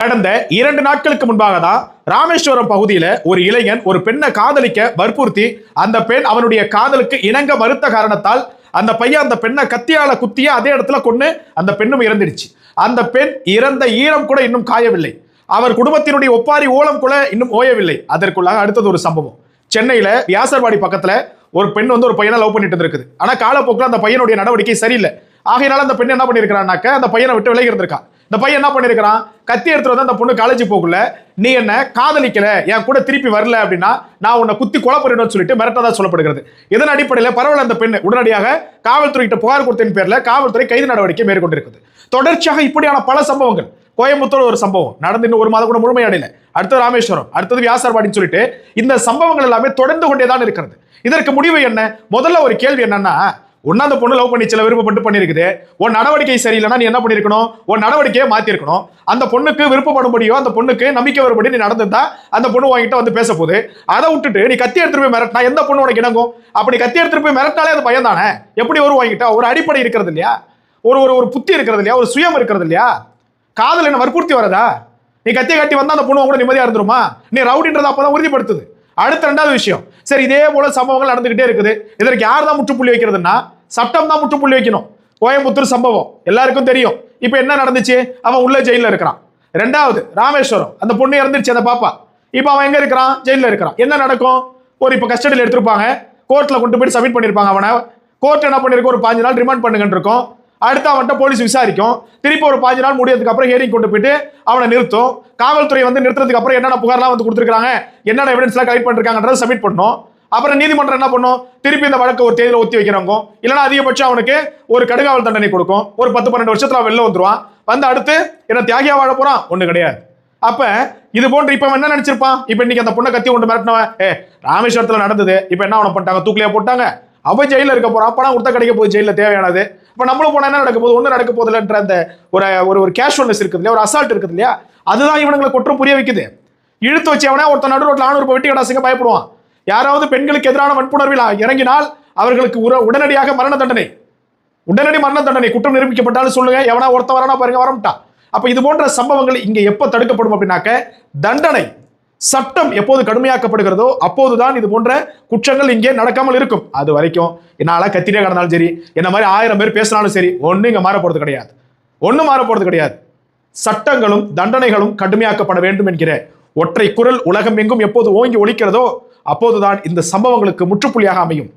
கடந்த 2 நாட்களுக்கு முன்பாக தான் ராமேஸ்வரம் பகுதியில ஒரு இளைஞன் ஒரு பெண்ணை காதலிக்க வற்புறுத்தி அந்த பெண் அவனுடைய காதலுக்கு இணங்க மறுத்த காரணத்தால் அந்த பையன் அந்த பெண்ணை கத்தியால குத்திய அதே இடத்துல கொண்டு அந்த பெண்ணும் இறந்துடுச்சு. அந்த பெண் இறந்த ஈரம் கூட இன்னும் காயவில்லை. அவர் குடும்பத்தினுடைய ஒப்பாரி ஓலம் கூட இன்னும் ஓயவில்லை. அதற்குள்ளாக அடுத்தது ஒரு சம்பவம். சென்னையில வியாசர்பாடி பக்கத்துல ஒரு பெண் ஒரு பையனை லவ் பண்ணிட்டு இருக்குது. ஆனா காலப்போக்கில் அந்த பையனுடைய நடவடிக்கை சரியில்லை. ஆகையினால அந்த பெண் என்ன பண்ணிருக்கான்னாக்க அந்த பையனை விட்டு விலகி இருந்திருக்கான். இந்த பையன் என்ன பண்ணிருக்கான், கத்தி எடுத்துட்டு வந்து அந்த பொண்ணு காலேஜ் போகல, நீ என்ன காதலிக்கல, என் கூட திருப்பி வரல அப்படின்னா நான் உன்னை குத்தி கொலை பண்ணிடுன்னு சொல்லிட்டு மிரட்டதா சொல்லப்படுகிறது. இதன் அடிப்படையில் பரவாயில்ல, அந்த பெண் உடனடியாக காவல்துறை கிட்ட புகார் கொடுத்ததின் பேர்ல காவல்துறை கைது நடவடிக்கை மேற்கொண்டிருக்குது. தொடர்ச்சியாக இப்படியான பல சம்பவங்கள். கோயம்புத்தூர் ஒரு சம்பவம் நடந்து இன்னும் 1 மாதம் கூட முழுமையடையல. அடுத்தது ராமேஸ்வரம், அடுத்தது வியாசர்பாடின்னு சொல்லிட்டு இந்த சம்பவங்கள் எல்லாமே தொடர்ந்து கொண்டேதான் இருக்கிறது. இதற்கு முடிவு என்ன? முதல்ல ஒரு கேள்வி என்னன்னா, ஒன்னா அந்த பொண்ணு லவ் பண்ணிச்சல, விருப்பப்பட்டு பண்ணிருக்குது, உன் நடவடிக்கை சரியில்லைன்னா நீ என்ன பண்ணிருக்கணும், உன் நடவடிக்கையை மாத்திருக்கணும். அந்த பொண்ணுக்கு விருப்பப்படும்படியோ அந்த பொண்ணுக்கு நம்பிக்கை வரும்படி நீ நடந்திருந்தா அந்த பொண்ணு வாங்கிட்ட வந்து பேச போது. அதை விட்டுட்டு நீ கத்தி எடுத்துட்டு போய் மிரட்டினா எந்த பொண்ணு உனக்கு இணங்கும்? அப்படி கத்தி எடுத்துட்டு போய் மிரட்டினாலே அது பயம் தானே. எப்படி ஒரு வாங்கிட்டா? ஒரு அடிப்படை இருக்கிறது இல்லையா, ஒரு புத்தி இருக்கிறது இல்லையா, ஒரு சுயம் இருக்கிறது இல்லையா? காதல் என்ன வற்புறுத்தி வரதா? நீ கத்தியை கட்டி வந்தா அந்த பொண்ணு கூட நிம்மதியா இருந்துருமா? நீ ரவுடின்றத அப்பதான் உறுதிப்படுத்துது. அடுத்த 2வது விஷயம், சரி இதே போல சம்பவங்கள் நடந்துகிட்டே இருக்குது. இதற்கு யார் தான் முற்றுப்புள்ளி வைக்கிறதுன்னா சட்டம் தான் முற்றுப்புள்ளி வைக்கணும். கோயம்புத்தூர் சம்பவம் எல்லாருக்கும் தெரியும். இப்ப என்ன நடந்துச்சு? அவன் உள்ள ஜெயில இருக்கிறான். 2வது ராமேஸ்வரம், அந்த பொண்ணு இறந்துருச்சு அந்த பாப்பா. இப்ப அவன் எங்க இருக்கிறான்? ஜெயில இருக்கிறான். என்ன நடக்கும்? இப்ப கஸ்டடியில் எடுத்திருப்பாங்க, கோர்ட்ல கொண்டு போய் சப்மிட் பண்ணிருப்பாங்க. அவனை கோர்ட் என்ன பண்ணிருக்கும், ஒரு 5 நாள் ரிமாண்ட் பண்ணுங்கன்னு இருக்கும். அடுத்து அவன்கிட்ட போலீஸ் விசாரிக்கும். திருப்பி ஒரு 5 நாள் முடியறதுக்கு அப்புறம் ஹியரிங் கொண்டு போயிட்டு அவனை நிறுத்தும். காவல்துறை நிறுத்துறதுக்கு அப்புறம் என்னென்ன புகார்லாம் கொடுத்துருக்காங்க, என்னென்ன எவிடன்ஸ் எல்லாம் கலெக்ட் பண்ணிருக்காங்கன்றத சப்மிட் பண்ணும். அப்புறம் நீதிமன்றம் என்ன பண்ணும்? திருப்பி இந்த வழக்கு ஒரு தேதியில ஒத்தி வைக்கிறாங்க. இல்லைன்னா அதிகபட்சம் அவனுக்கு ஒரு கடுங்காவல் தண்டனை கொடுக்கும். ஒரு 10-12 வருஷத்துல வெளில வந்துருவான். அடுத்து என்ன தியாகியா வாழ போறான்? ஒண்ணு கிடையாது. அப்ப இது போன்று இப்ப என்ன நினைச்சிருப்பான்? இப்ப இன்னைக்கு அந்த பொண்ணை கத்தி கொண்டு மிரட்டினவன், ராமேஸ்வரத்துல நடந்தது, இப்ப என்ன அவனை பண்ணிட்டாங்க, தூக்கிலையா போட்டாங்க, அவ ஜெயில இருக்க போறான், பணம் கொடுத்தா கிடைக்க போகுது ஜெயில தேவையானது. இப்ப நம்மளும் போனா என்ன நடக்க போகுது? ஒண்ணு நடக்க போதில்லைன்ற அந்த ஒரு கேஷுவல்னஸ் இருக்குது இல்லையா, ஒரு அசால்ட் இருக்குது இல்லையா, அதுதான் இவனுங்களை கொற்றம் புரிய வைக்குது. இழுத்து வச்சவனே ஒருத்தன் நடு ரோட்ல 400 வெட்டி கடாசுங்க பயப்படுவான். யாராவது பெண்களுக்கு எதிரான வன்புணர்வில் இறங்கினால் அவர்களுக்கு உடனடியாக மரண தண்டனை, உடனடி மரண தண்டனை. குற்றம் நிரூபிக்கப்பட்டாலும் சொல்லுங்க, எவனா ஒருத்தன் வரானா பாருங்க, வரமாட்டான். அப்ப இது போன்ற சம்பவங்கள் இங்க எப்ப தடுக்கப்படும் அப்படின்னாக்க, தண்டனை சட்டம் எப்போது கடுமையாக்கப்படுகிறதோ அப்போதுதான் இது போன்ற குற்றங்கள் இங்கே நடக்காமல் இருக்கும். அது வரைக்கும் என்னால கத்திட்டே கடந்தாலும் சரி, என்ன மாதிரி 1000 பேர் பேசினாலும் சரி, ஒண்ணு இங்க மாற போறது கிடையாது. ஒண்ணு மாற போறது கிடையாது. சட்டங்களும் தண்டனைகளும் கடுமையாக்கப்பட வேண்டும் என்கிற ஒற்றை குரல் உலகம் எங்கும் எப்போது ஓங்கி ஒலிக்கிறதோ அப்போதுதான் இந்த சம்பவங்களுக்கு முற்றுப்புள்ளியாக அமையும்.